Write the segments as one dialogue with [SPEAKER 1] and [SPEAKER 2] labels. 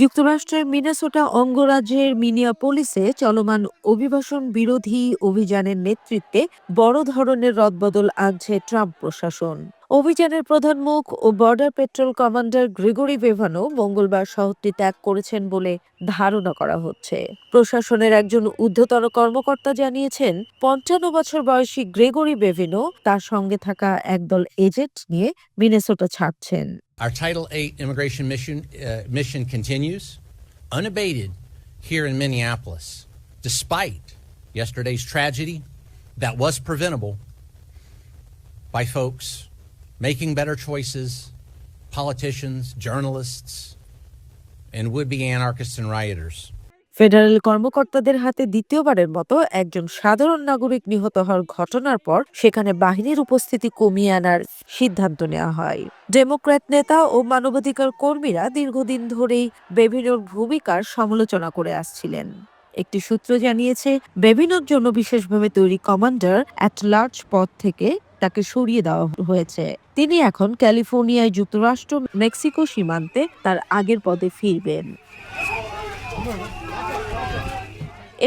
[SPEAKER 1] যুক্তরাষ্ট্রের মিনেসোটা অঙ্গরাজ্যের মিনিয়াপোলিসে চলমান অভিবাসন বিরোধী অভিযানের নেতৃত্বে বড় ধরনের রদবদল আনছে ট্রাম্প প্রশাসন। অভিযানের প্রধান মুখ ও বর্ডার পেট্রোল কমান্ডার গ্রেগরি বেভানো মঙ্গলবার শহরটি ত্যাগ করেছেন বলে ধারণা করা হচ্ছে। প্রশাসনের একজন ঊর্ধ্বতন কর্মকর্তা জানিয়েছেন, ৫৫ বছর বয়সী গ্রেগরি বেভিনো তার সঙ্গে থাকা একদল এজেন্ট নিয়ে মিনেসোটা ছাড়ছেন।
[SPEAKER 2] Our Title VIII immigration mission continues unabated here in Minneapolis, despite yesterday's tragedy that was preventable by folks making better choices, politicians, journalists, and would-be anarchists and rioters.
[SPEAKER 1] Federal কর্মকর্তাদের হাতে দ্বিতীয়বারের মতো একজন সাধারণ নাগরিক নিহত হওয়ার ঘটনার পর সেখানে বাহিনীর উপস্থিতি কমিয়ে আনার সিদ্ধান্ত নেওয়া হয়। ডেমোক্র্যাট নেতা ও মানবাধিকার কর্মীরা দীর্ঘদিন ধরেই বেভিনোর ভূমিকার সমালোচনা করে আসছিলেন। একটি সূত্র জানিয়েছে, বেভিনোর জন্য বিশেষভাবে তৈরি কমান্ডার অ্যাট লার্জ পদ থেকে তাকে সরিয়ে দেওয়া হয়েছে। তিনি এখন ক্যালিফোর্নিয়ায় যুক্তরাষ্ট্র মেক্সিকো সীমান্তে তার আগের পদে ফিরবেন।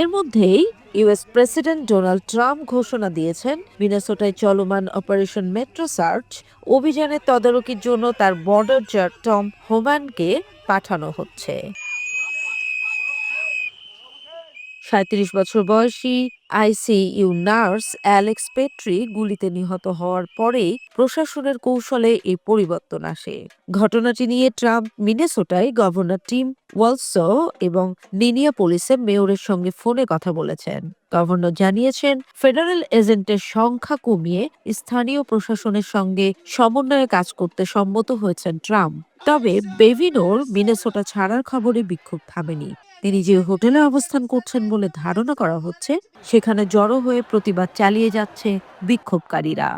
[SPEAKER 1] এর মধ্যেই ইউএস প্রেসিডেন্ট ডোনাল্ড ট্রাম্প ঘোষণা দিয়েছেন, মিনেসোটায় চলমান অপারেশন মেট্রো সার্চ অভিযানের তদারকির জন্য তার বর্ডার জার টম হোম্যানকে পাঠানো হচ্ছে। ৩৭ বছর বয়সী আইসিইউ নার্স অ্যালেক্স পেট্রি গুলিতে নিহত হওয়ার পরেই প্রশাসনের কৌশলে এই পরিবর্তন আসে। ঘটনাটি নিয়ে ট্রাম্প মিনেসোটায় গভর্নর টিম ওয়ালস এবং মিনিয়াপোলিসে মেয়রের সঙ্গে ফোনে কথা বলেছেন। গভর্নর জানিয়েছেন, ফেডারেল এজেন্টের সংখ্যা কমিয়ে স্থানীয় প্রশাসনের সঙ্গে সমন্বয়ে কাজ করতে সম্মত হয়েছেন ট্রাম্প। তবে বেভিনোর মিনেসোটা ছাড়ার খবরে বিক্ষোভ থামেনি। তিনি যে হোটেলে অবস্থান করছেন বলে ধারণা করা হচ্ছে, সেখানে জড়ো হয়ে প্রতিবাদ চালিয়ে যাচ্ছে বিক্ষোভকারীরা।